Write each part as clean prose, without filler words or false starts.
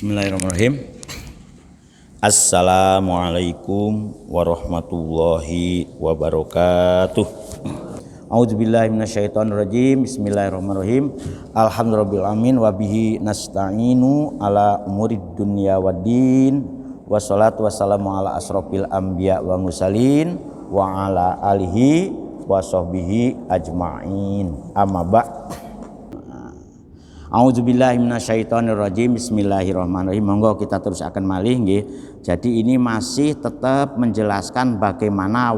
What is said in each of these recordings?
Bismillahirrahmanirrahim. Assalamualaikum warahmatullahi wabarakatuh. A'udzubillahi minasyaitonirrajim. Bismillahirrahmanirrahim. Alhamdulillahirabbil alamin wa bihi nasta'inu ala umurid dunya waddin. Wassalatu wassalamu ala asrofil anbiya wa mursalin wa ala alihi wa sahbihi ajma'in. Amma ba'd. A'udzubillahi minasyaitonirrajim. Bismillahirrahmanirrahim. Monggo kita terus akan malih nggih. Jadi ini masih tetap menjelaskan bagaimana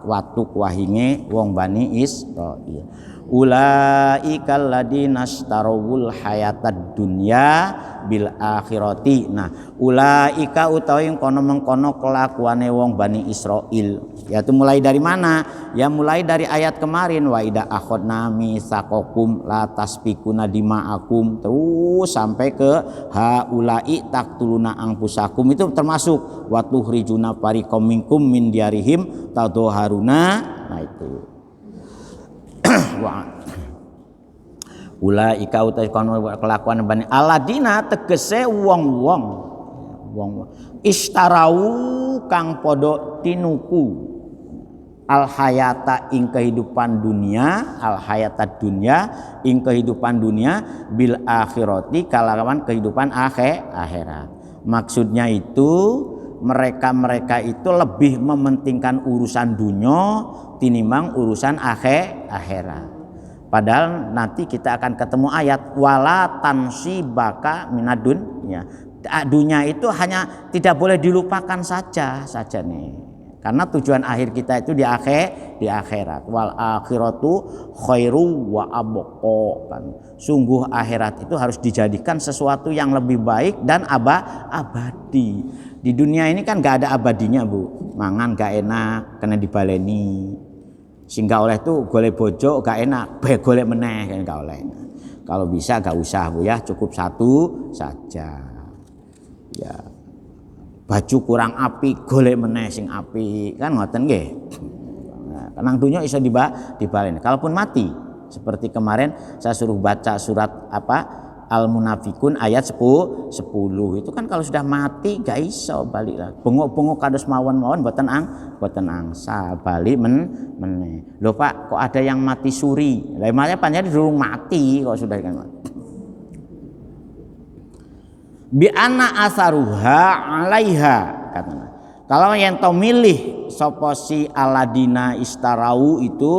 watuk wahinge wong Bani Israil. Ulaikal ladina ashtarawul hayatad dunya bil akhirati. Nah, ulaika utawi kono mengkono kelakuane wong Bani Israil. Yaitu mulai dari mana? Ya mulai dari ayat kemarin, wa ida akhadna mitsaqakum la tasfikuna dima'akum, terus sampai ke haulai taqtuluna anfusakum, itu termasuk wa tukhrijuna fariqam minkum min diarihim tadhaharuna. Nah itu ulaika utai kono kelakuan Bani aladina tegese wong-wong istarau kang podo tinuku al hayata ing kehidupan dunia, al hayata dunia ing kehidupan dunia bil akhirati kalawan kehidupan akhirat. Maksudnya itu mereka itu lebih mementingkan urusan dunia tinimbang urusan akhirat. Padahal nanti kita akan ketemu ayat wala tansibaka minadun, ya. Dunia itu hanya tidak boleh dilupakan saja nih. Karena tujuan akhir kita itu di akhirat. Wal akhiratu khairu wa abqa, kan. Sungguh akhirat itu harus dijadikan sesuatu yang lebih baik dan abadi. Di dunia ini kan gak ada abadinya, Bu. Mangan gak enak kena dibaleni. Sehingga oleh itu golek bojo gak enak, golek meneh kan gak oleh. Kalau bisa gak usah, Bu, ya, cukup satu saja. Ya. Baju kurang api, golek meneh sing api, kan ngoten nggih. Nah, kenang dunya iso dibalen. Kalaupun mati, seperti kemarin saya suruh baca surat Al-Munafikun ayat 10 itu kan kalau sudah mati gak iso balik lah. Bengok-bengok kados mawon-mawon boten angsal balik meneh. Lho Pak, kok ada yang mati suri? Lah makanya panjenengan durung mati kok sudah kan mati. Bi anna asaruha alaiha, katanya. Kalau yang to milih sapa si aladina istarau itu,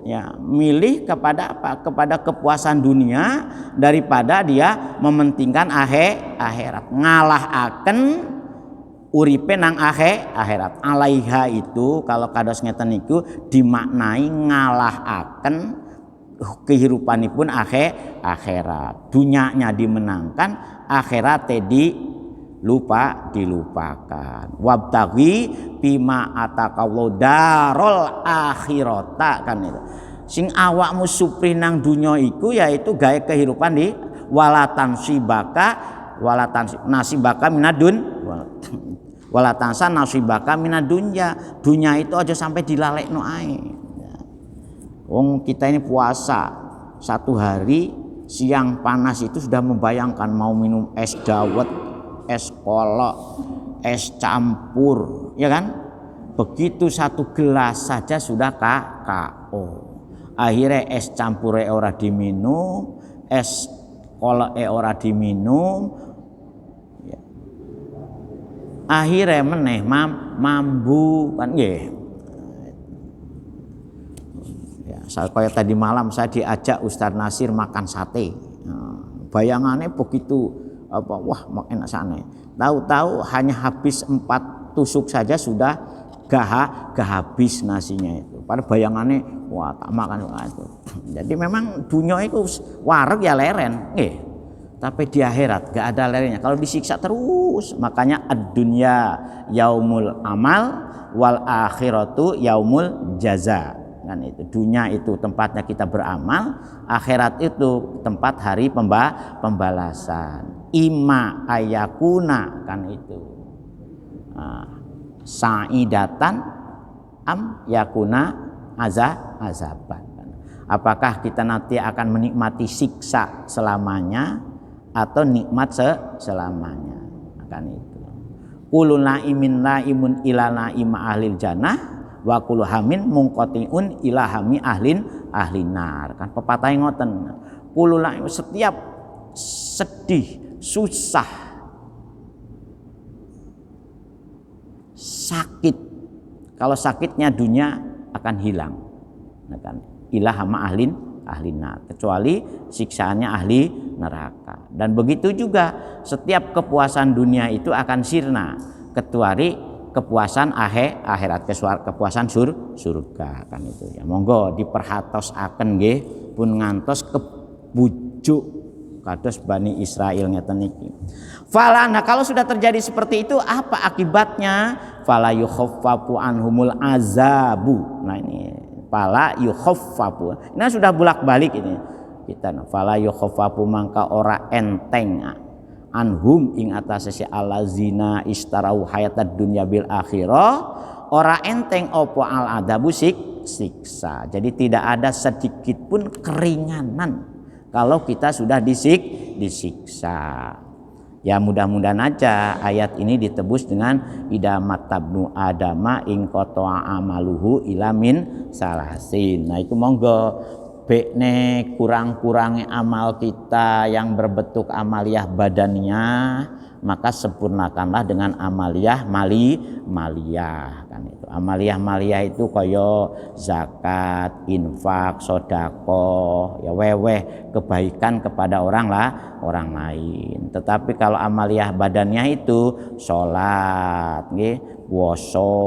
ya, milih kepada apa? Kepada kepuasan dunia daripada dia mementingkan akhirat. Ngalahaken uripe nang akhirat. Alaiha itu kalau kados ngeten niku dimaknai ngalahaken kehidupanipun akhirat. Dunyanya dimenangkan, akhiratnya dilupakan. Wabtaghi bima atakallahu darul akhirata, kan itu. Sing awakmu supri nang dunya iku yaitu gawe kehidupan di nasibaka minadun walatansa nasibaka minadunya. Dunya itu aja sampai dilalekno ae. Wong kita ini puasa satu hari siang panas itu sudah membayangkan mau minum es dawet, es kolak, es campur, ya kan? Begitu satu gelas saja sudah KO. Akhirnya es campur ora diminum, es kolak ora diminum. Ya. Akhirnya meneh mambu, kan nggih. Saya kayak tadi malam saya diajak Ustaz Nasir makan sate. Nah, bayangannya begitu wah enak sana. Tahu-tahu hanya habis 4 tusuk saja sudah gak habis nasinya itu. Pada bayangannya wah tak makan itu. Jadi memang dunia itu wareg ya leren, tapi di akhirat gak ada lerennya. Kalau disiksa terus, makanya ad-dunya yaumul amal wal akhiratu yaumul jaza. Kan itu dunia itu tempatnya kita beramal, akhirat itu tempat hari pembalasan. Ima ayakuna, kan itu sa'idatan am yakuna azaban. Apakah kita nanti akan menikmati siksa selamanya atau nikmat selamanya. Akan itu. Kullu naimin naimun ila naima ahlil jannah wa kullu hamin munqatiun ila hami ahlin nar. Kan pepatah ngoten. Kullu setiap sedih, susah, sakit. Kalau sakitnya dunia akan hilang. Kan ila hama ahlin nar, kecuali siksaannya ahli neraka. Dan begitu juga setiap kepuasan dunia itu akan sirna kecuali kepuasan akhirat, kepuasan surga kan itu ya. Monggo diperhatosaken nggih pun ngantos kebujuk kados Bani Israil ngeten niki. Fala, nah kalau sudah terjadi seperti itu apa akibatnya? Fala yukhaffafu anhumul azabu. Nah ini fala yukhaffafu. Ini sudah bolak-balik ini. Kita fala yukhaffafu mangka ora enteng anhum ing atase si allazina istarau hayatad dunya bil akhirah, ora enteng opo al adabu siksa. Jadi tidak ada sedikit pun keringanan kalau kita sudah disiksa. Ya mudah-mudahan aja ayat ini ditebus dengan idamat tabnu adama ing qata'a amaluhu ilamin salasin. Nah itu monggo bekne kurang-kurangnya amal kita yang berbentuk amaliyah badaniyah, maka sempurnakanlah dengan amaliyah maliyah kan itu. Amaliyah maliyah itu kaya zakat, infak, sedekah, ya weweh kebaikan kepada orang lain. Tetapi kalau amaliyah badaniyah itu salat, nggih, puasa,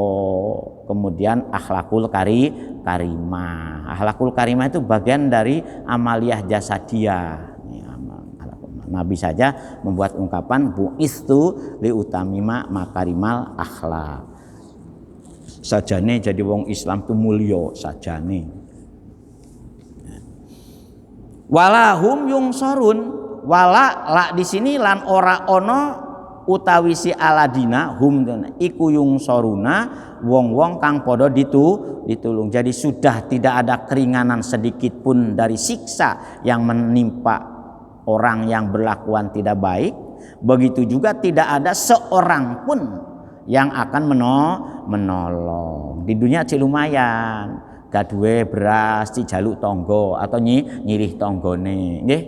kemudian akhlakul karimah. Akhlakul karimah itu bagian dari amaliyah jasadiyah. Nabi saja membuat ungkapan bu'istu liutamima makarimal akhlak. Sajane jadi wong Islam itu mulia sajane. Walahum yungsarun, wala la di sini lan ora ono utawi si aladina hum iku yungsaruna wong-wong kang padha ditulung. Jadi sudah tidak ada keringanan sedikit pun dari siksa yang menimpa orang yang berlakuan tidak baik. Begitu juga tidak ada seorang pun yang akan menolong. Di dunia cek lumayan, gaduwe beras dijaluk tonggo atau nyilih tonggone, nggih.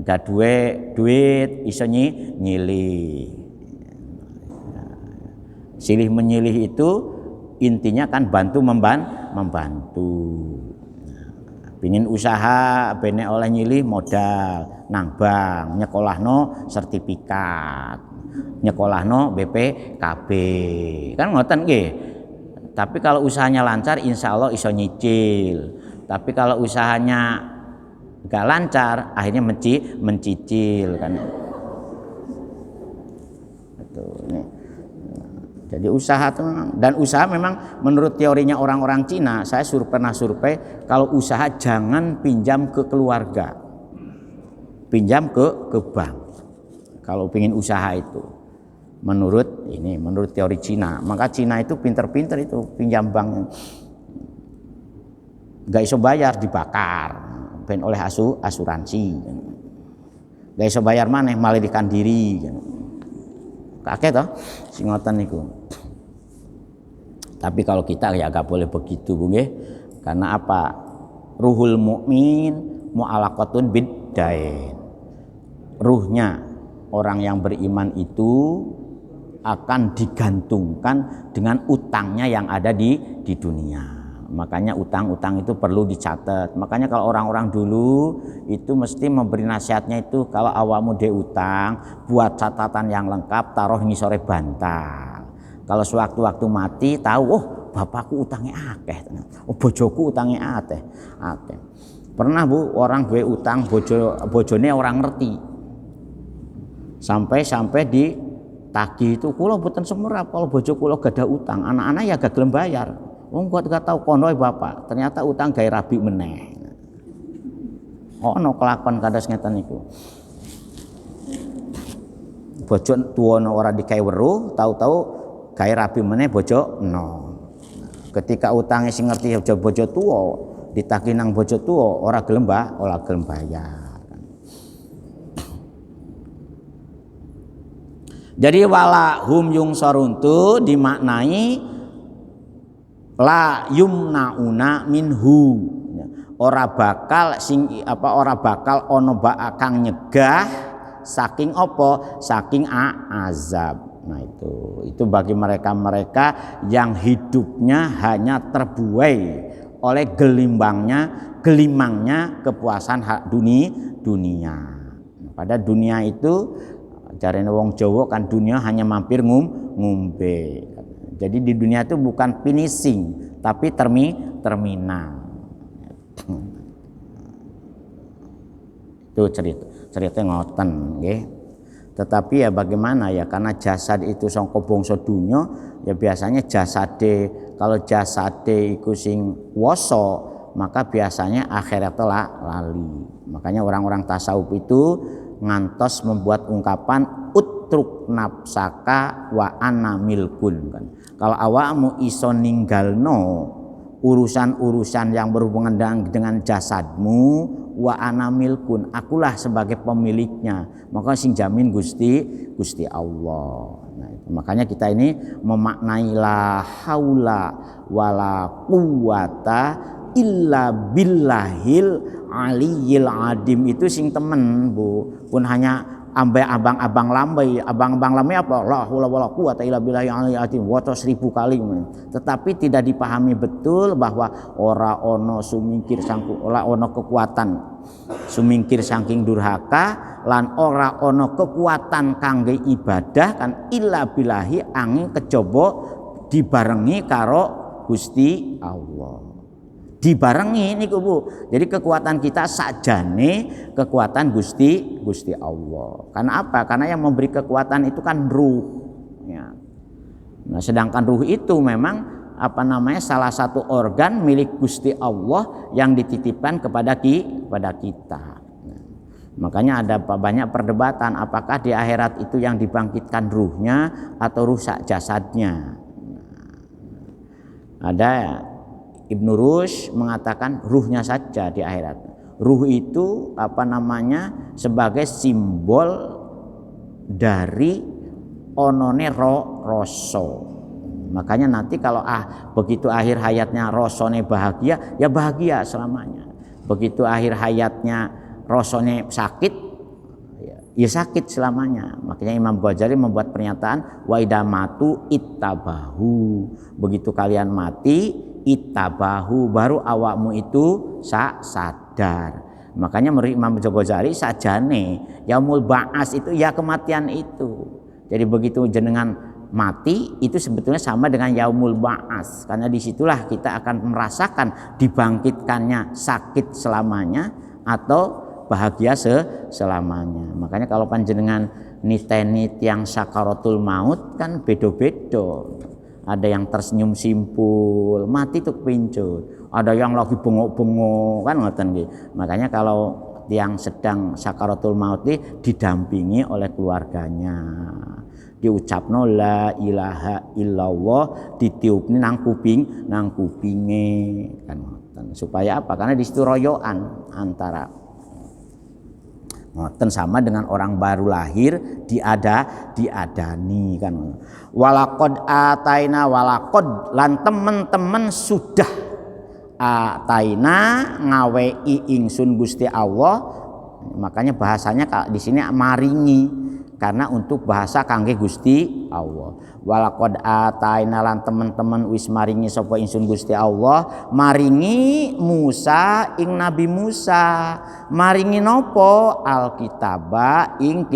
Gaduwe duit iso nyilih. Silih menyilih itu intinya kan bantu membantu. Pingin usaha bene oleh nyilih modal nang bank, nyekolahno sertifikat, nyekolahno BPKB, kan ngoten nggih. Tapi kalau usahanya lancar insya Allah iso nyicil. Tapi kalau usahanya gak lancar akhirnya mencicil kan. Betul nih. Jadi usaha itu, dan usaha memang menurut teorinya orang-orang Cina, saya pernah survei, kalau usaha jangan pinjam ke keluarga, pinjam ke bank. Kalau pengen usaha itu, menurut teori Cina, maka Cina itu pinter-pinter itu pinjam bank, gak iso bayar dibakar, ben oleh asuransi, gak iso bayar maneh melarikan diri. Kakek toh sing ngoten niku. Tapi kalau kita ya gak boleh begitu, Bu nggih. Karena apa? Ruhul mukmin mu'alaqatun biddain. Ruhnya orang yang beriman itu akan digantungkan dengan utangnya yang ada di dunia. Makanya utang-utang itu perlu dicatat. Makanya kalau orang-orang dulu itu mesti memberi nasihatnya itu, kalau awakmu de utang, buat catatan yang lengkap, taruh ngisore bantal. Kalau sewaktu-waktu mati tahu, oh bapakku utangnya akeh, oh bojoku utangnya akeh. Pernah Bu, orang gue utang, bojone orang ngerti. Sampai ditagih itu, kula mboten semerap kalau bojo kula gak ada utang, anak-anak ya gak gelem bayar. Wong kok gak tau kono bapak, ternyata utang gawe rabi meneh. Ono kelakon kados ngeten niku. Bojo tuwono ora dikae weruh, tahu-tahu gawe rabi meneh bojo no. Ketika utangnya sing ngerti bojo tuwa, ditagih nang bojo tuwa ora gelem bayar. Jadi wala hum yungsarun itu dimaknai la yumnauna minhu. Ora bakal ora bakal ono kang nyegah saking apa? Saking azab. Nah itu bagi mereka-mereka yang hidupnya hanya terbuai oleh gelimangnya kepuasan hak dunia. Pada dunia itu jarene wong Jawa kan dunia hanya mampir ngombe. Jadi di dunia itu bukan finishing tapi terminal. Itu cerita ngoten nggih. Tetapi ya bagaimana ya, karena jasad itu sangka bangsa dunya ya biasanya kalau jasade iku sing woso maka biasanya akhirat lali. Makanya orang-orang tasawuf itu ngantos membuat ungkapan utruk nafsaka wa ana milkun kan. Kalau awakmu iso ninggalno urusan-urusan yang berhubungan dengan jasadmu, wa ana milkun, akulah sebagai pemiliknya, maka sing jamin Gusti Allah. Nah, makanya kita ini memaknai la haula wala quwata illa billahil aliyil adim itu sing temen Bu, pun hanya ambai abang-abang lambai apa la haula wala quwata illa billahil aliyil adim waca 1000 kali, tetapi tidak dipahami betul bahwa ora ono sumingkir sangku ora ono kekuatan sumingkir saking durhaka lan ora ono kekuatan kangge ibadah kan illa billahi angin kejaba dibarengi karo Gusti Allah. Dibarengi niku Bu. Jadi kekuatan kita sakjane kekuatan Gusti Allah. Karena apa? Karena yang memberi kekuatan itu kan ruh. Ya. Nah, sedangkan ruh itu memang salah satu organ milik Gusti Allah yang dititipkan kepada kita. Nah, makanya ada banyak perdebatan apakah di akhirat itu yang dibangkitkan ruhnya atau rusak jasadnya. Ada Ibnu Rushd mengatakan ruhnya saja di akhirat. Ruh itu sebagai simbol dari onone rasa. Makanya nanti kalau begitu akhir hayatnya rasane bahagia, ya bahagia selamanya. Begitu akhir hayatnya rasane sakit, ya sakit selamanya. Makanya Imam Ghazali membuat pernyataan wa idamatu ittabahu. Begitu kalian mati itabahu, baru awakmu itu sadar. Makanya menurut Imam Ghazali sajane yaumul ba'as itu ya kematian itu. Jadi begitu jenengan mati itu sebetulnya sama dengan yaumul ba'as, karena disitulah kita akan merasakan dibangkitkannya sakit selamanya atau bahagia selamanya. Makanya kalau panjenengan niteni yang sakaratul maut kan bedo-bedo. Ada yang tersenyum simpul, mati tuh pincut. Ada yang lagi bengok-bengok kan ngoten nggih. Makanya kalau yang sedang sakaratul maut didampingi oleh keluarganya. Diucapno la ilaha illallah, ditiupni nang kupinge kan ngoten. Supaya apa? Karena di situ royoan antara ngoten sama dengan orang baru lahir diadani kan. Walaqad ataina walaqad lan temen-temen sudah ataina ngawei ingsun Gusti Allah. Makanya bahasanya di sini maringi karena untuk bahasa kangge Gusti Allah. Walaqad ataina lan temen-temen wis maringi sapa ingsun Gusti Allah maringi Musa ing Nabi Musa. Maringi nopo alkitaba ing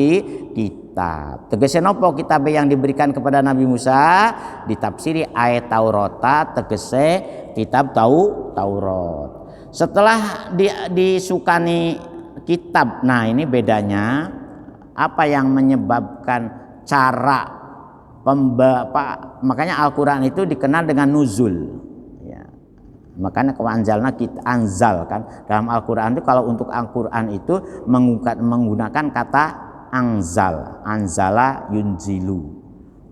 kitab. Tegese nopo kitab yang diberikan kepada Nabi Musa? Ditafsiri ayat Taurata, tegese kitab Taurat. Setelah disukani kitab, nah ini bedanya apa yang menyebabkan cara makanya Al-Quran itu dikenal dengan nuzul ya. Makanya anzalna kita anzal kan dalam Al-Quran itu, kalau untuk Al-Quran itu menggunakan kata anzala yunzilu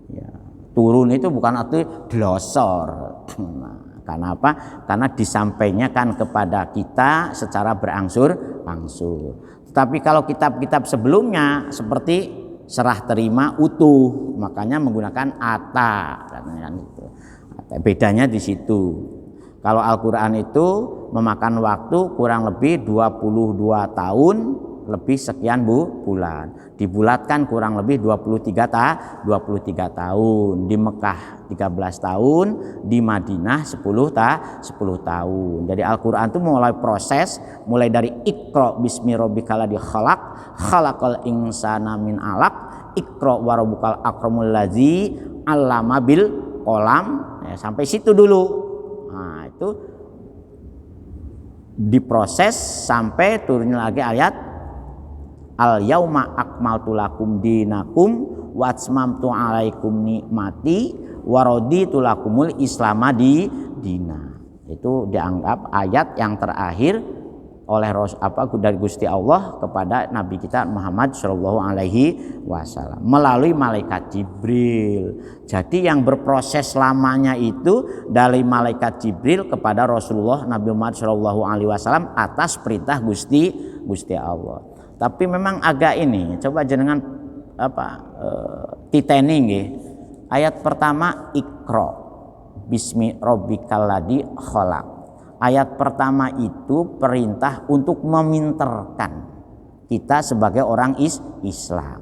ya. Turun itu bukan arti glosor. Nah, karena apa? Karena disampaikan kepada kita secara berangsur-angsur. Tapi kalau kitab-kitab sebelumnya seperti serah terima utuh, makanya menggunakan ata kan itu. Bedanya di situ. Kalau Al-Qur'an itu memakan waktu kurang lebih 22 tahun lebih sekian bulan. Dibulatkan kurang lebih 23 tahun. Di Mekah 13 tahun, di Madinah 10 tahun. Jadi Al-Qur'an itu mulai proses mulai dari Iqra bismi rabbikal ladzi khalaq, khalaqal insana min 'alaq, Iqra wa rabbukal akramul ladzi 'allama bil qalam. Ya, sampai situ dulu. Nah, itu diproses sampai turunnya lagi ayat al yauma akmaltu lakum dinakum wa atmamtu alaikum nikmati wa raditu lakumul islama dina. Itu dianggap ayat yang terakhir oleh dari Gusti Allah kepada Nabi kita Muhammad Shallallahu Alaihi Wasallam melalui malaikat Jibril. Jadi yang berproses lamanya itu dari malaikat Jibril kepada Rasulullah Nabi Muhammad Shallallahu Alaihi Wasallam atas perintah Gusti Allah. Tapi memang agak ini, coba jenengan titeni nggih. Ayat pertama Iqra bismi rabbikal ladzi khalaq. Ayat pertama itu perintah untuk meminterkan kita sebagai orang Islam.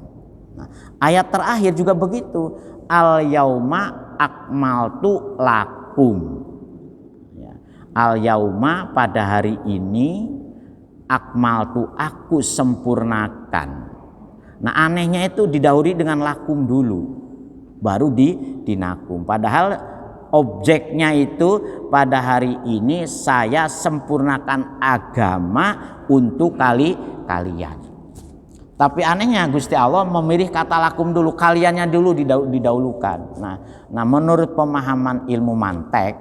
Nah, ayat terakhir juga begitu. Al yauma akmaltu lakum. Ya. Al yauma pada hari ini akmaltu aku sempurnakan. Nah, anehnya itu didahului dengan lakum dulu, baru dinakum. Padahal objeknya itu pada hari ini saya sempurnakan agama untuk kalian. Tapi anehnya Gusti Allah memilih kata lakum dulu, kaliannya dulu didahulukan. Nah menurut pemahaman ilmu mantek,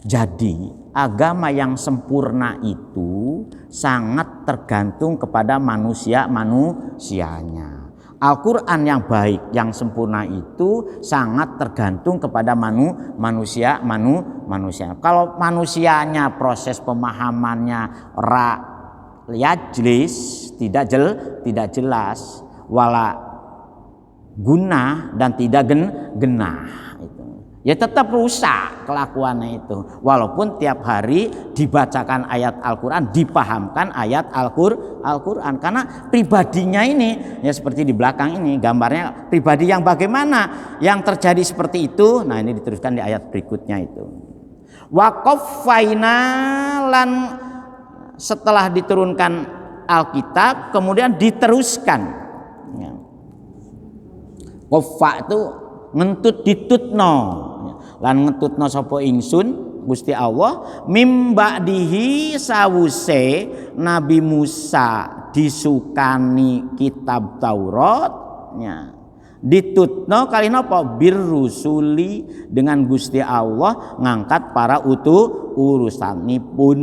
jadi agama yang sempurna itu sangat tergantung kepada manusianya. Al-Quran yang baik, yang sempurna itu sangat tergantung kepada manusia. Kalau manusianya proses pemahamannya yajlis tidak jelas, wala guna dan tidak genah. Ya tetap rusak kelakuannya itu. Walaupun tiap hari dibacakan ayat Al-Quran, dipahamkan ayat Al-Quran. Karena pribadinya ini, ya seperti di belakang ini gambarnya pribadi yang bagaimana yang terjadi seperti itu. Nah ini diteruskan di ayat berikutnya itu. Wa qaffaina lan setelah diturunkan Alkitab kemudian diteruskan. Qaffa itu ngentut ditutno lan ngentutno sapa ingsun Gusti Allah mim ba'dihi sawuse Nabi Musa disukani kitab Taurat ya ditutno kali napa birrusuli dengan Gusti Allah ngangkat para urusanipun.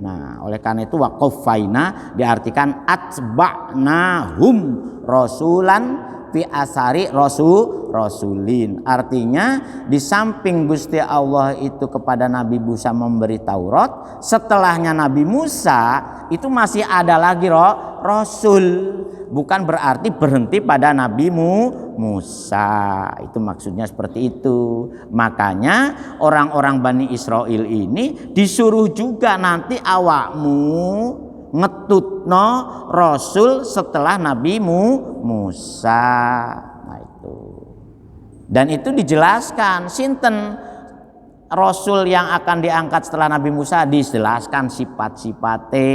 Nah oleh karena itu waqafaina diartikan atba'nahum rasulan fi asari rasulin. Artinya di samping Gusti Allah itu kepada Nabi Musa memberi Taurat, setelahnya Nabi Musa itu masih ada lagi rasul. Bukan berarti berhenti pada Nabi Musa. Itu maksudnya seperti itu. Makanya orang-orang Bani Israel ini disuruh juga nanti awakmu ngetutno rasul setelah Nabi Musa. Nah itu. Dan itu dijelaskan sinten rasul yang akan diangkat setelah Nabi Musa, dijelaskan sifat-sifatnya.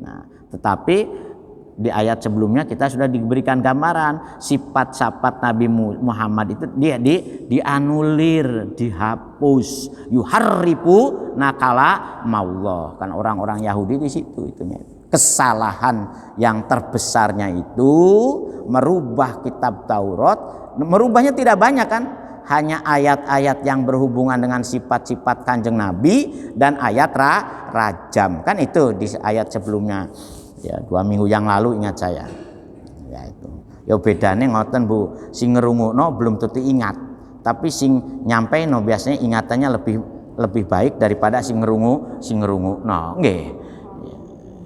Nah, tetapi di ayat sebelumnya kita sudah diberikan gambaran sifat-sifat Nabi Muhammad itu dia dianulir, dihapus, yuharrifu nakala maullah. Kan orang-orang Yahudi di situ itunya. Kesalahan yang terbesarnya itu merubah kitab Taurat, merubahnya tidak banyak kan? Hanya ayat-ayat yang berhubungan dengan sifat-sifat Kanjeng Nabi dan ayat rajam. Kan itu di ayat sebelumnya. Ya 2 minggu yang lalu ingat saya. Ya itu. Ya bedane ngoten Bu, sing ngerungokno belum tentu ingat. Tapi sing nyampeino biasanya ingatannya lebih baik daripada sing ngerungokno. Nggih.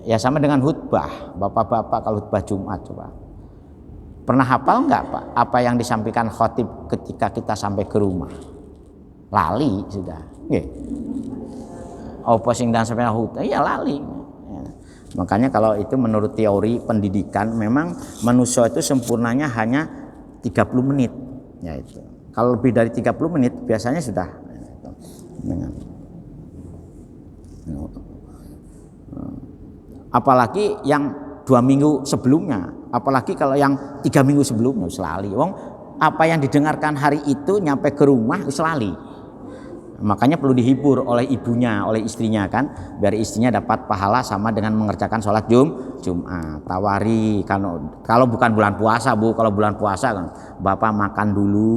Ya sama dengan khutbah. Bapak-bapak kalau khutbah Jumat coba. Pernah hafal nggak Pak apa yang disampaikan khotib ketika kita sampai ke rumah? Lali sudah. Nggih. Apa sing dan sampai ya lali. Ya. Makanya kalau itu menurut teori pendidikan memang manusia itu sempurnanya hanya 30 menit. Ya itu. Kalau lebih dari 30 menit biasanya sudah apalagi yang 2 minggu sebelumnya, apalagi kalau yang 3 minggu sebelumnya selali. Wong apa yang didengarkan hari itu nyampe ke rumah selali. Makanya perlu dihibur oleh ibunya, oleh istrinya kan, biar istrinya dapat pahala sama dengan mengerjakan sholat Jumat. Tawari kalau bukan bulan puasa Bu, kalau bulan puasa kan Bapak makan dulu,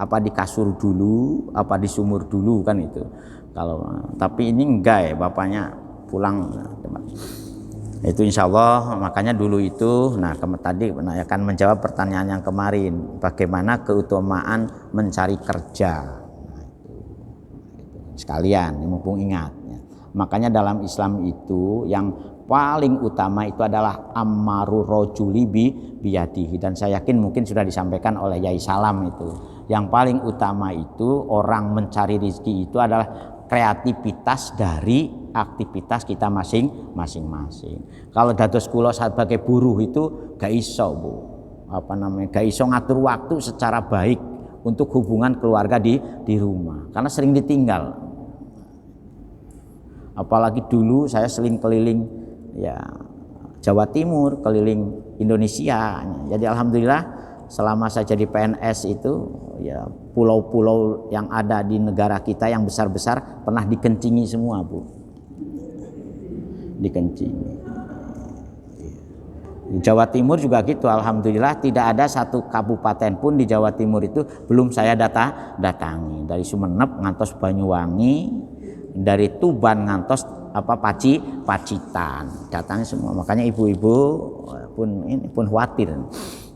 apa di kasur dulu, apa di sumur dulu kan itu. Kalau tapi ini enggak ya, bapaknya pulang. Itu insya Allah, makanya dulu itu, tadi akan menjawab pertanyaan yang kemarin, bagaimana keutamaan mencari kerja. Sekalian, mumpung ingat. Makanya dalam Islam itu yang paling utama itu adalah ammaru rajuli biyadihi, dan saya yakin mungkin sudah disampaikan oleh Yai Salam itu. Yang paling utama itu orang mencari rezeki itu adalah kreativitas dari aktivitas kita masing-masing. Kalau dados kula sebagai buruh itu gak iso Bu. Gak iso ngatur waktu secara baik untuk hubungan keluarga di rumah karena sering ditinggal. Apalagi dulu saya sering keliling ya Jawa Timur, keliling Indonesia. Jadi alhamdulillah selama saya jadi PNS itu ya pulau-pulau yang ada di negara kita yang besar-besar pernah dikencingi semua Bu. Dikencingi. Di Jawa Timur juga gitu, alhamdulillah tidak ada satu kabupaten pun di Jawa Timur itu belum saya datangi. Dari Sumeneb ngantos Banyuwangi, dari Tuban ngantos Pacitan, datangi semua. Makanya ibu-ibu pun khawatir.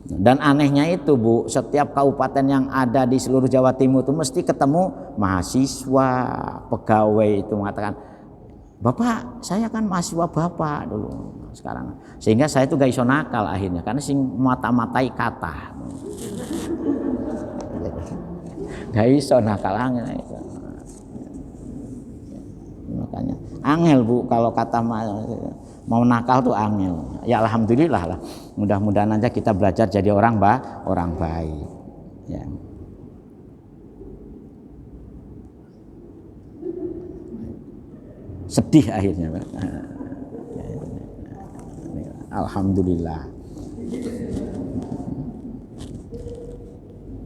Dan anehnya itu Bu, setiap kabupaten yang ada di seluruh Jawa Timur itu mesti ketemu mahasiswa, pegawai itu mengatakan, Bapak, saya kan mahasiswa Bapak dulu sekarang. Sehingga saya itu gak iso nakal akhirnya karena sing mata-matai kata. Gak iso nakal angel. Makanya angel Bu kalau kata mau nakal tuh angel. Ya alhamdulillah lah. Mudah-mudahan aja kita belajar jadi orang baik. Ya. Sedih akhirnya Pak. Alhamdulillah.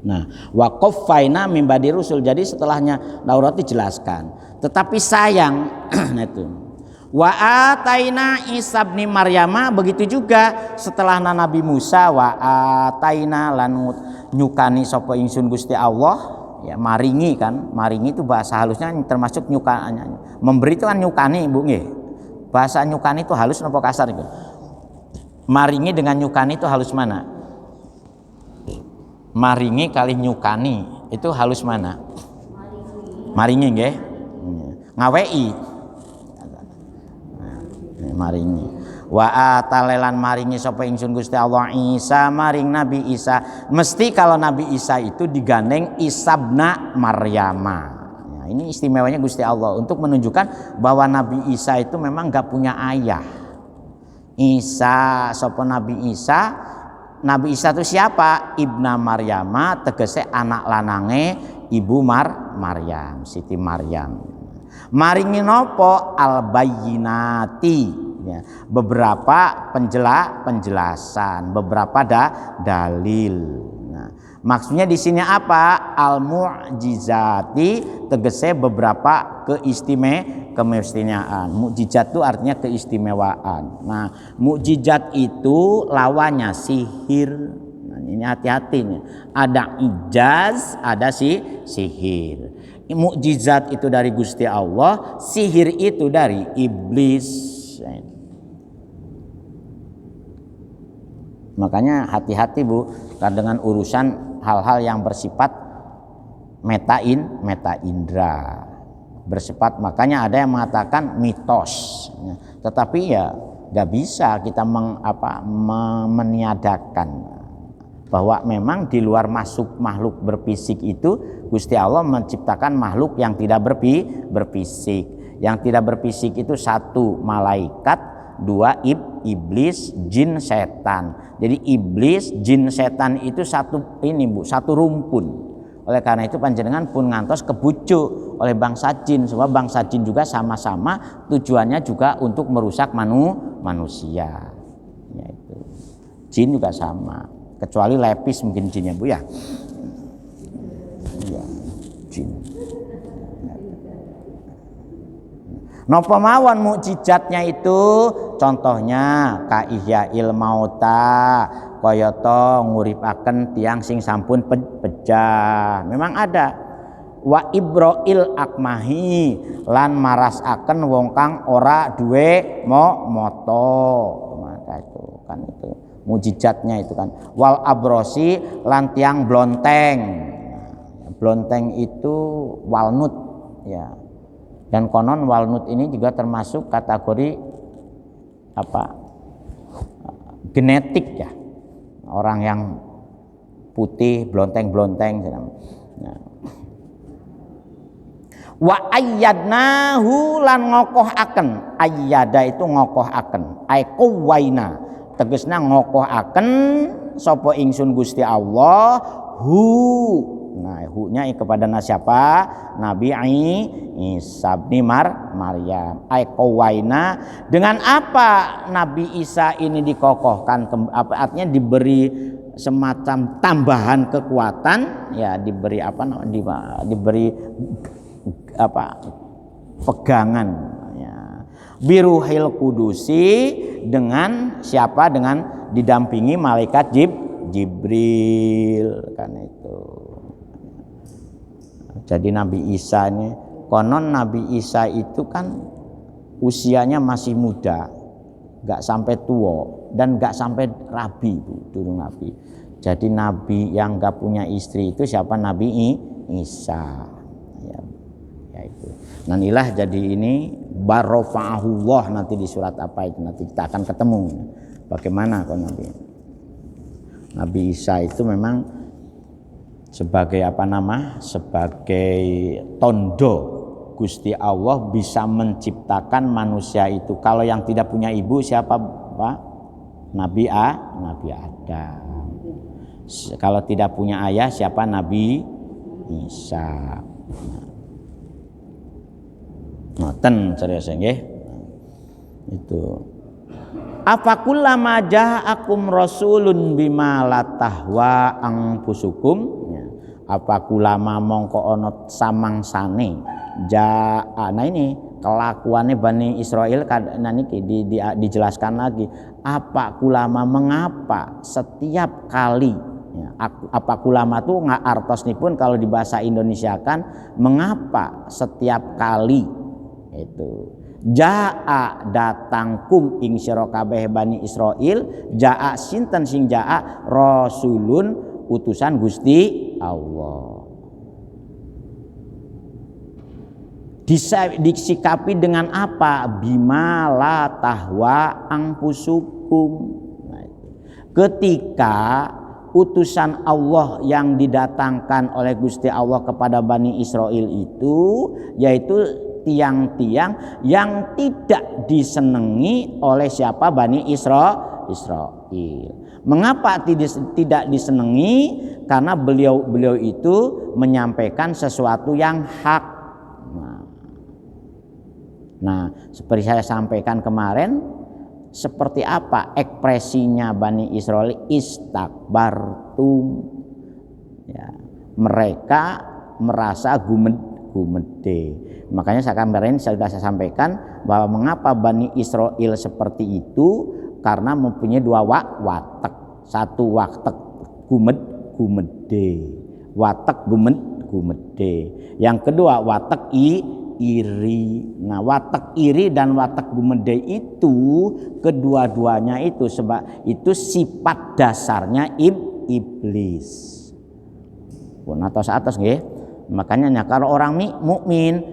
Nah, wa qaffaina min ba'di rusul. Jadi setelahnya Taurat dijelaskan. Tetapi sayang itu. Wa ataina Isa bin Maryama, begitu juga setelah Nabi Musa wa ataina lan nyukani sapa ingsun Gusti Allah. Ya, maringi kan, maringi itu bahasa halusnya termasuk nyukani. Memberi itu kan nyukani Bu nggih. Bahasa nyukani itu halus napa kasar itu? Maringi dengan nyukani itu halus mana? Maringi kali nyukani itu halus mana? Maringi nggih. Ngawei. Maringi. Wa atalelan maringi sapa ingsun Gusti Allah Isa maring Nabi Isa. Mesti kalau Nabi Isa itu digandeng Isabna Maryama. Ya, ini istimewanya Gusti Allah untuk menunjukkan bahwa Nabi Isa itu memang gak punya ayah. Isa sapa Nabi Isa. Nabi Isa itu siapa? Ibna Maryama, tegese anak lanange ibu Maryam, Siti Maryam. Maringi nopo al-bayyinati, ya, beberapa penjelasan, beberapa dalil. Nah, maksudnya di sini apa? Al-mu'jizati, tegese beberapa keistimewaan. Mukjizat itu artinya keistimewaan. Nah, mukjizat itu lawannya sihir. Nah, ini hati-hati nih. Ada ijaz, ada sihir. Mukjizat itu dari Gusti Allah, sihir itu dari iblis. Makanya hati-hati Bu dengan urusan hal-hal yang bersifat meta indra. Bersifat, makanya ada yang mengatakan mitos. Tetapi ya nggak bisa kita meniadakan bahwa memang di luar masuk makhluk berfisik itu Gusti Allah menciptakan makhluk yang tidak berfisik. Yang tidak berfisik itu satu malaikat, dua iblis, jin, setan. Jadi iblis, jin, setan itu satu rumpun. Oleh karena itu panjenengan pun ngantos kebujuk oleh bangsa jin, sebab bangsa jin juga sama-sama tujuannya juga untuk merusak manusia. Yaitu jin juga sama, kecuali lepis mungkin jinnya Bu ya. Ya, jin. Napa mawon mukjizatnya itu, contohnya ka ihyail mauta, kayata nguripaken tiang sing sampun pejah. Memang ada. Wa ibra'il akmahi, lan marasaken wong kang ora duwe mata. Maka itu kan itu mukjizatnya itu kan. Wal abrosi lan tiang blonteng. Blonteng itu walnut ya. Dan konon walnut ini juga termasuk kategori genetik ya, orang yang putih blonteng-blonteng. Nah. Wa ayyadnahu lan ngokohaken, ayyada itu ngokohaken, ay quwaina tegesna ngokohaken sapa ingsun Gusti Allah hu. Nah, hu-nya kepada siapa? Nabi Isa bin Maryam. Ay qawaina, dengan apa Nabi Isa ini dikokohkan, artinya diberi semacam tambahan kekuatan ya, diberi pegangan ya. Biruhil kudusi, dengan siapa? Dengan didampingi malaikat Jibril kan itu. Jadi Nabi Isa ini, konon Nabi Isa itu kan usianya masih muda, gak sampai tua dan gak sampai rabi Bu, dulu Nabi. Jadi Nabi yang gak punya istri itu siapa? Nabi Isa ya, itu. Nah inilah jadi ini barofa'ahullah, nanti di surat apa itu nanti kita akan ketemu bagaimana kalau Nabi Isa itu memang sebagai sebagai tondo Gusti Allah bisa menciptakan manusia itu. Kalau yang tidak punya ibu siapa Pak? Nabi Adam. Kalau tidak punya ayah siapa? Nabi Isa. Ngoten serius nggih. Itu. Apa kullama ja'akum rasulun bima latahwa anfusukum, apa kulama mongko ono samangsane nah ini kelakuannya Bani Israel nanti dijelaskan lagi. Apa kulama, mengapa setiap kali ya, apa kulama tuh nggak artosnipun kalau di bahasa Indonesia kan mengapa setiap kali itu jaa datangkum ing sira kabeh Bani Israil, jaa sinten sing jaa rasulun utusan Gusti Allah. Disikapi dengan apa? Bima la tahwa anfusukum. Nah, ketika utusan Allah yang didatangkan oleh Gusti Allah kepada Bani Israil itu, yaitu tiang-tiang yang tidak disenangi oleh siapa? Bani Israil. Mengapa tidak disenangi? Karena beliau itu menyampaikan sesuatu yang hak. Nah, seperti saya sampaikan kemarin, seperti apa ekspresinya Bani Israil? Istakbartum. Ya, mereka merasa gumede. Makanya kemarin sudah saya sampaikan bahwa mengapa Bani Israil seperti itu, karena mempunyai dua watak. Satu watak gumede, watak gumede. Yang kedua watak iri. Nah, watak iri dan watak gumede itu kedua-duanya itu sebab itu sifat dasarnya iblis. Pun atas nggih. Makanya kalau orang mukmin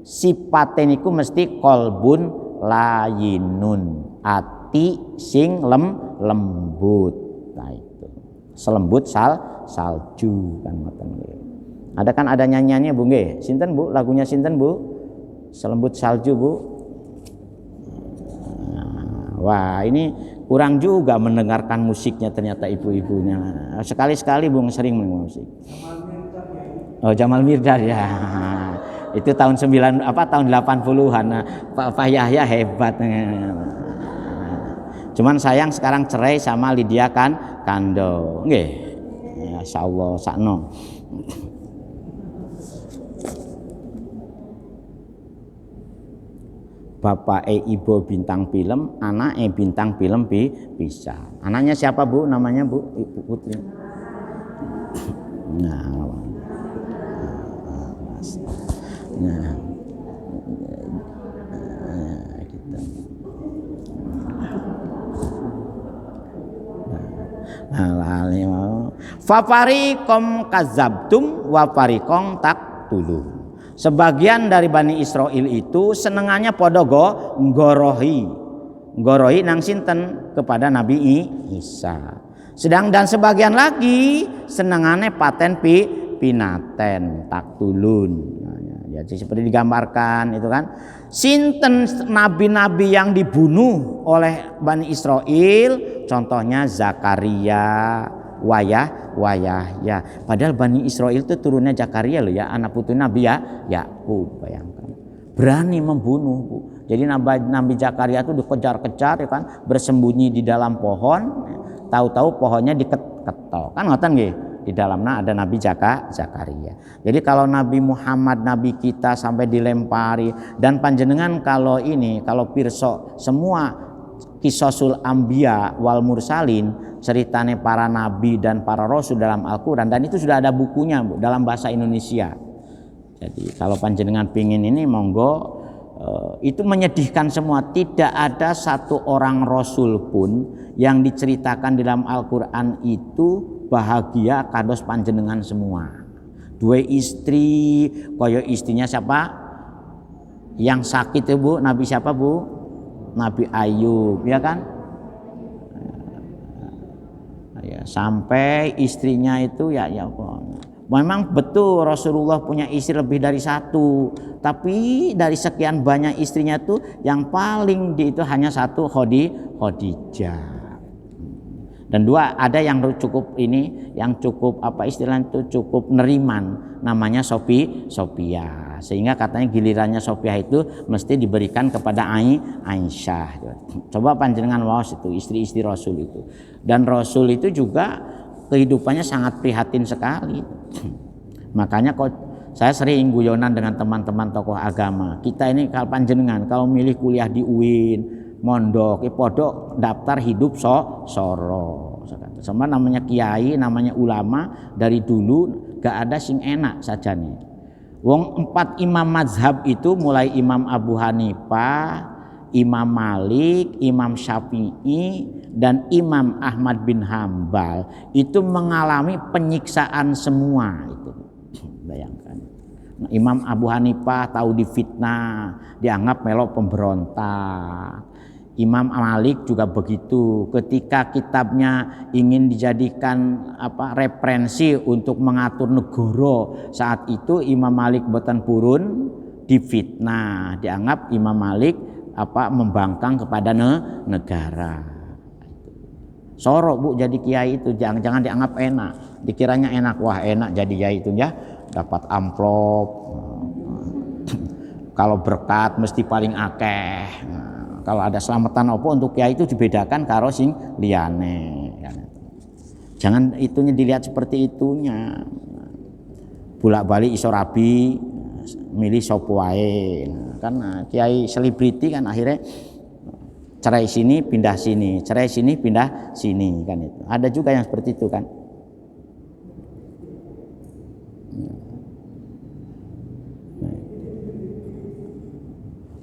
sifatnya niku mesti qalbun layinun, ati sing lembut. Nah itu. selembut salju kan ngoten nggih. Ada kan ada nyanyiannya Bu nggih. Sinten Bu? Lagunya sinten Bu? Selembut salju Bu. Wah, ini kurang juga mendengarkan musiknya ternyata ibu-ibunya. Sekali-sekali Bu sering mendengar musik. Oh, Jamal Mirdad ya. Itu tahun 80-an. Pak Yahya hebat. Cuman sayang sekarang cerai sama Lydia Kando. Nggih. Masyaallah sakno. Bapak ibu bintang film, anak bintang film bisa. Anaknya siapa Bu? Namanya Bu? Ibu Putri. Fafariqom kazabtum wa fariqom taqtulun. Sebagian dari Bani Israel itu senengannya podo nggorohi nang sinten kepada Nabi Isa. Dan sebagian lagi senengannya paten pinaten taktulun. Jadi seperti digambarkan itu kan. Sinten nabi-nabi yang dibunuh oleh Bani Israel, contohnya Zakaria, ya. Padahal Bani Israel itu turunnya Zakaria loh ya, anak putu Nabi Yakub, bayangkan. Berani membunuh Bu. Jadi Nabi Zakaria itu dikejar-kejar ya kan, bersembunyi di dalam pohon, tahu-tahu pohonnya diketok. Kan ngoten nggih. Di dalamnya ada Nabi Zakaria. Jadi kalau Nabi Muhammad Nabi kita sampai dilempari, dan panjenengan kalau pirsa semua Qisasul Anbiya wal Mursalin, ceritanya para nabi dan para rasul dalam Al-Qur'an, dan itu sudah ada bukunya Bu, dalam bahasa Indonesia. Jadi kalau panjenengan pingin ini monggo, itu menyedihkan semua. Tidak ada satu orang rasul pun yang diceritakan dalam Al-Qur'an itu bahagia kados panjenengan semua. Dua istri, koyo istrinya siapa? Yang sakit ya Bu, Nabi siapa Bu? Nabi Ayub, ya kan? Ya, sampai istrinya itu ya memang betul Rasulullah punya istri lebih dari satu, tapi dari sekian banyak istrinya tuh yang paling itu hanya satu, Khadijah. Dan dua ada yang cukup cukup neriman, namanya Sophia. Sehingga katanya gilirannya Sophia itu mesti diberikan kepada Aisyah. Coba panjenengan waos itu istri-istri Rasul itu. Dan Rasul itu juga kehidupannya sangat prihatin sekali. Makanya saya sering guyonan dengan teman-teman tokoh agama. Kita ini kalau panjenengan kalau milih kuliah di UIN, mondok, podok daftar hidup soro. Sama namanya kiai, namanya ulama, dari dulu gak ada sing enak saja nih. Wong 4 imam mazhab itu mulai Imam Abu Hanifah, Imam Malik, Imam Syafi'i, dan Imam Ahmad bin Hambal itu mengalami penyiksaan semua itu. Bayangkan. Nah, Imam Abu Hanifah tahu difitnah, dianggap melok pemberontak. Imam Malik juga begitu. Ketika kitabnya ingin dijadikan referensi untuk mengatur negara, saat itu Imam Malik boten purun difitnah, dianggap Imam Malik membangkang kepada negara. Sorok Bu jadi kiai itu, jangan dianggap enak. Dikiranya enak, wah enak jadi kiai itu ya, dapat amplop. Kalau berkat mesti paling akeh. Kalau ada selamatan apa untuk kiai itu dibedakan karo sing liyane. Jangan itunya dilihat seperti itunya. Bolak-balik iso rabi, milih sapa wae. Kan kiai selebriti kan akhirnya cerai sini pindah sini, cerai sini pindah sini kan itu. Ada juga yang seperti itu kan.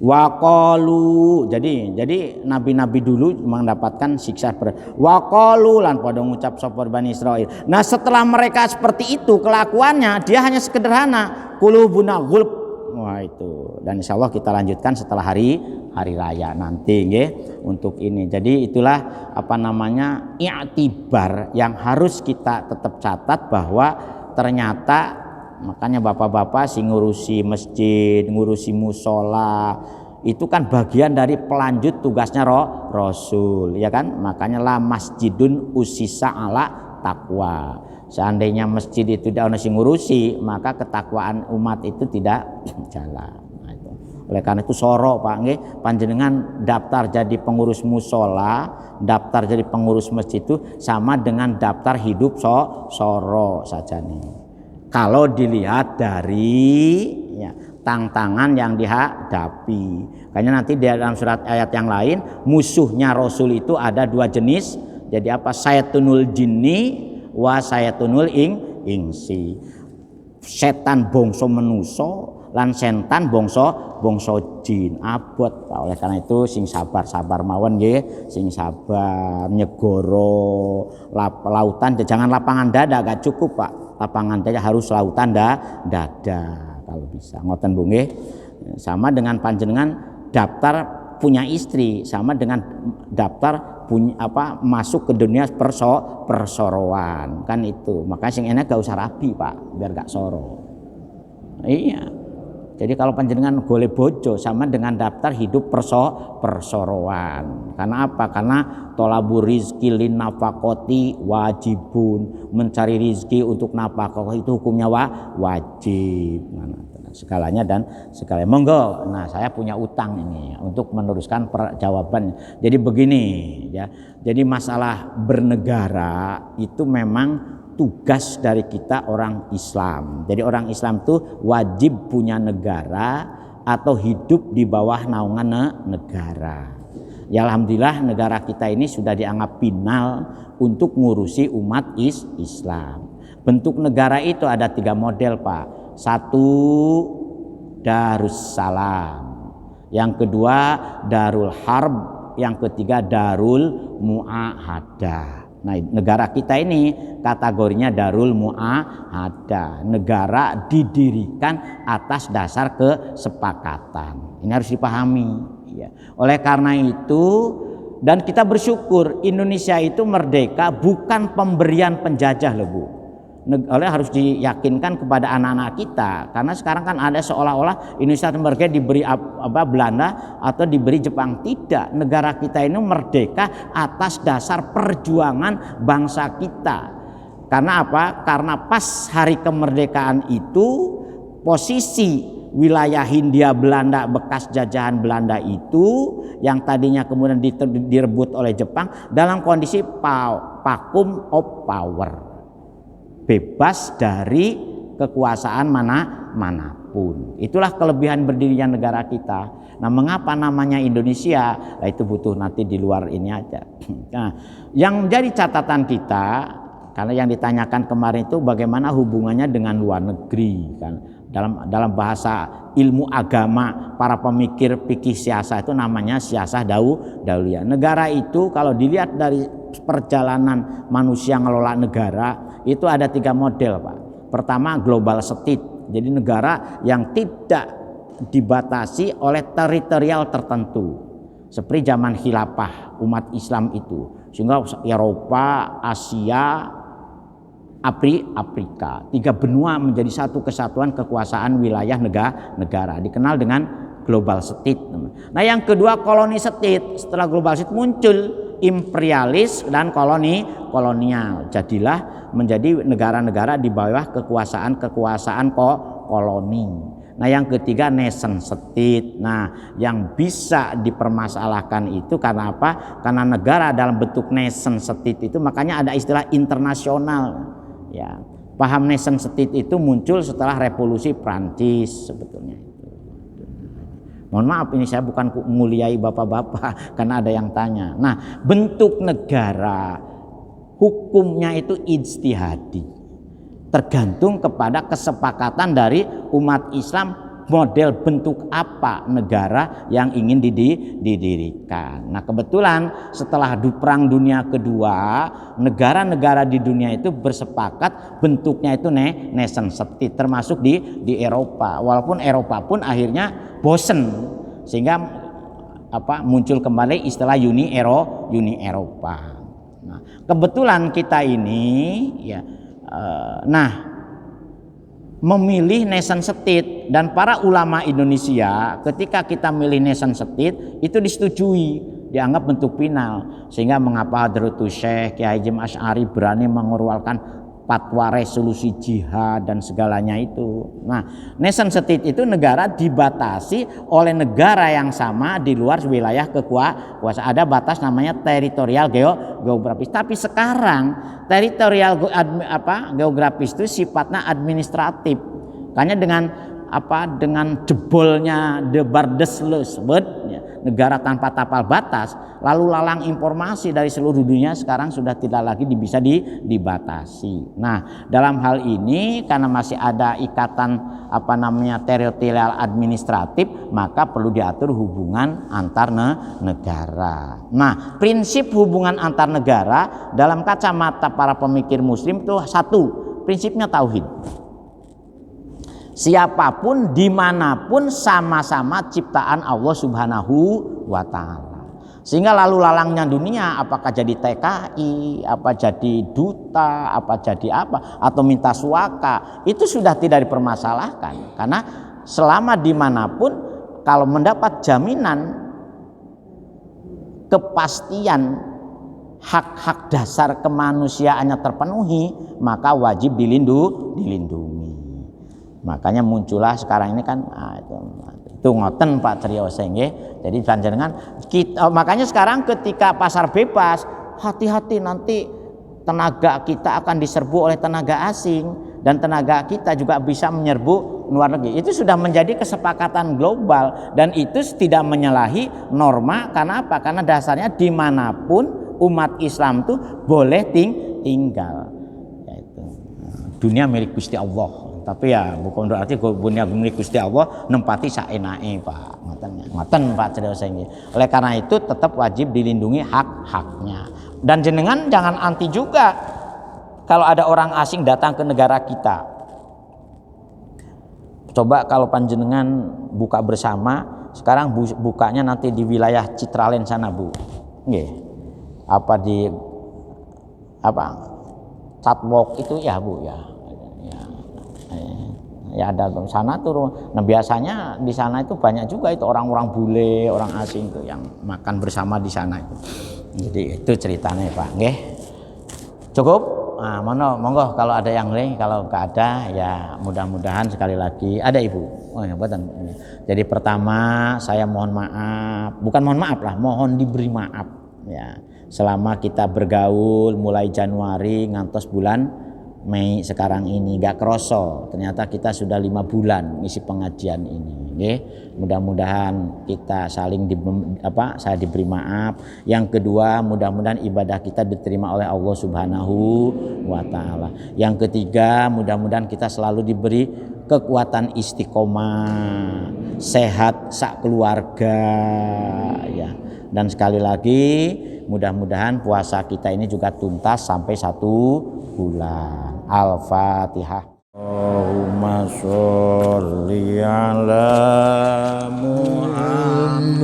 Waqalu, jadi nabi-nabi dulu mendapatkan siksa waqalu lan pada ngucap sapa Bani Israil. Nah, setelah mereka seperti itu kelakuannya, dia hanya sederhana, qulubuna ghulb. Wah, itu. Dan insya Allah kita lanjutkan setelah hari raya nanti nggih untuk ini. Jadi itulah apa namanya i'tibar yang harus kita tetap catat bahwa ternyata makanya bapak-bapak sing ngurusi masjid, ngurusi musola itu kan bagian dari pelanjut tugasnya Rasul ya kan. Makanya la masjidun usisa ala taqwa. Seandainya masjid itu tidak ada yang ngurusi, maka ketakwaan umat itu tidak jalan. Nah, itu. Oleh karena itu soro Pak nggih, panjenengan daftar jadi pengurus musola, daftar jadi pengurus masjid itu sama dengan daftar hidup soro saja nih. Kalau dilihat dari ya, tantangan yang dihadapi. Kayaknya nanti di dalam surat ayat yang lain musuhnya Rasul itu ada dua jenis. Jadi apa? Sayatunul jinni wa sayatunul ingsi. Setan bangsa manusa lan setan bangsa jin. Abot. Oleh karena itu sing sabar mawon nggih, sing sabar nyegoro lautan jangan lapangan dada gak cukup Pak. Lapangan dada harus lautan dada kalau bisa. Ngoten Bu nggih. Sama dengan panjenengan daftar punya istri, sama dengan daftar punya masuk ke dunia persoroan kan itu. Makanya sing enak gak usah rabi Pak biar gak soro. Iya. Jadi kalau panjenengan golek bojo sama dengan daftar hidup persoroan. Karena apa? Karena tolabur rizki lin nafakoti wajibun. Mencari rizki untuk nafkah itu hukumnya wajib. Segalanya dan segalanya. Monggo. Nah, saya punya utang ini untuk meneruskan jawaban. Jadi begini ya. Jadi masalah bernegara itu memang tugas dari kita orang Islam. Jadi orang Islam itu wajib punya negara atau hidup di bawah naungan negara. Ya alhamdulillah negara kita ini sudah dianggap final untuk ngurusi umat Islam. Bentuk negara itu ada 3 model Pak. 1 Darussalam, yang kedua Darul Harb, yang ketiga Darul Mu'ahadah. Nah, negara kita ini kategorinya Darul Mu'ahadah. Negara didirikan atas dasar kesepakatan. Ini harus dipahami. Ya. Oleh karena itu, dan kita bersyukur Indonesia itu merdeka bukan pemberian penjajah loh Bu. Oleh harus diyakinkan kepada anak-anak kita, karena sekarang kan ada seolah-olah Indonesia merdeka diberi Belanda atau diberi Jepang. Tidak, negara kita ini merdeka atas dasar perjuangan bangsa kita. Karena apa? Karena pas hari kemerdekaan itu posisi wilayah Hindia Belanda bekas jajahan Belanda itu yang tadinya kemudian direbut oleh Jepang dalam kondisi vacuum of power. Bebas dari kekuasaan manapun. Itulah kelebihan berdirinya negara kita. Nah, mengapa namanya Indonesia? Nah, itu butuh nanti di luar ini aja. Nah, yang menjadi catatan kita, karena yang ditanyakan kemarin itu bagaimana hubungannya dengan luar negeri kan. Dalam bahasa ilmu agama para pemikir fikih siasah itu namanya siasah dauliyah. Negara itu kalau dilihat dari perjalanan manusia ngelola negara itu ada 3 model Pak. Pertama global state, jadi negara yang tidak dibatasi oleh teritorial tertentu seperti zaman khilafah umat Islam itu, sehingga Eropa, Asia, Afrika, 3 benua menjadi satu kesatuan kekuasaan wilayah negara dikenal dengan global state. Nah yang kedua koloni state. Setelah global state muncul imperialis dan kolonial. Jadilah menjadi negara-negara di bawah kekuasaan koloni. Nah yang ketiga nation state. Nah yang bisa dipermasalahkan itu karena apa? Karena negara dalam bentuk nation state itu makanya ada istilah internasional. Ya, paham nation state itu muncul setelah revolusi Prancis sebetulnya. Mohon maaf ini saya bukan muliai bapak-bapak karena ada yang tanya. Nah, bentuk negara hukumnya itu ijtihadi. Tergantung kepada kesepakatan dari umat Islam model bentuk apa negara yang ingin didirikan. Nah, kebetulan setelah Perang Dunia Kedua, negara-negara di dunia itu bersepakat bentuknya itu nation state, termasuk di Eropa. Walaupun Eropa pun akhirnya bosen, sehingga muncul kembali istilah Uni Eropa. Nah, kebetulan kita ini ya memilih nation state, dan para ulama Indonesia ketika kita milih nation state itu disetujui, dianggap bentuk final, sehingga mengapa Hadratus Syekh Kiai Hasyim Asy'ari berani mengeluarkan fatwa resolusi jihad dan segalanya itu. Nah, nation state itu negara dibatasi oleh negara yang sama di luar wilayah kekuasaan. Ada batas namanya teritorial geografis. Tapi sekarang teritorial geografis itu sifatnya administratif. Karena dengan jebolnya the borderless negara tanpa tapal batas, lalu lalang informasi dari seluruh dunia sekarang sudah tidak lagi bisa dibatasi. Nah, dalam hal ini karena masih ada ikatan teritorial administratif, maka perlu diatur hubungan antar negara. Nah, prinsip hubungan antar negara dalam kacamata para pemikir muslim itu satu, prinsipnya tauhid. Siapapun dimanapun sama-sama ciptaan Allah Subhanahu wa Ta'ala. Sehingga lalu lalangnya dunia, apakah jadi TKI, apa jadi duta, apa jadi apa, atau minta suaka, itu sudah tidak dipermasalahkan. Karena selama dimanapun, kalau mendapat jaminan kepastian hak-hak dasar kemanusiaannya terpenuhi, maka wajib dilindungi. Makanya muncullah sekarang ini kan itu ngoten Pak Triyoso nggih. Jadi panjenengan makanya sekarang ketika pasar bebas, hati-hati nanti tenaga kita akan diserbu oleh tenaga asing, dan tenaga kita juga bisa menyerbu luar negeri. Itu sudah menjadi kesepakatan global, dan itu tidak menyalahi norma. Karena apa? Karena dasarnya dimanapun umat Islam tuh boleh tinggal. Yaitu dunia milik Gusti Allah. Tapi ya bukan berarti dunia milik Gusti Allah nempati saenake Pak. Ngoten Pak Triyoso nggih. Oleh karena itu tetap wajib dilindungi hak-haknya. Dan jenengan jangan anti juga kalau ada orang asing datang ke negara kita. Coba kalau panjenengan buka bersama, sekarang bukanya nanti di wilayah Citraland sana, Bu. Nggih. Catwalk itu ya, Bu ya. Ya ada di sana tuh. Nah, biasanya di sana itu banyak juga itu orang-orang bule, orang asing itu yang makan bersama di sana itu. Jadi itu ceritanya Pak, nggih. Cukup? Nah, monggo kalau ada yang lain, kalau nggak ada ya mudah-mudahan sekali lagi ada Ibu. Oh ya, betul. Jadi pertama saya mohon maaf, bukan mohon maaf lah, mohon diberi maaf ya. Selama kita bergaul mulai Januari ngantos bulan Mei sekarang ini gak kroso, ternyata kita sudah 5 bulan ngisi pengajian ini. Okay? Mudah-mudahan kita saling saya diberi maaf. Yang kedua, mudah-mudahan ibadah kita diterima oleh Allah Subhanahu wa Ta'ala. Yang ketiga, mudah-mudahan kita selalu diberi kekuatan istiqomah, sehat sak keluarga ya. Dan sekali lagi mudah-mudahan puasa kita ini juga tuntas sampai 1 bulan. Al-Fatihah. Allahumma sholli ala Muhammad.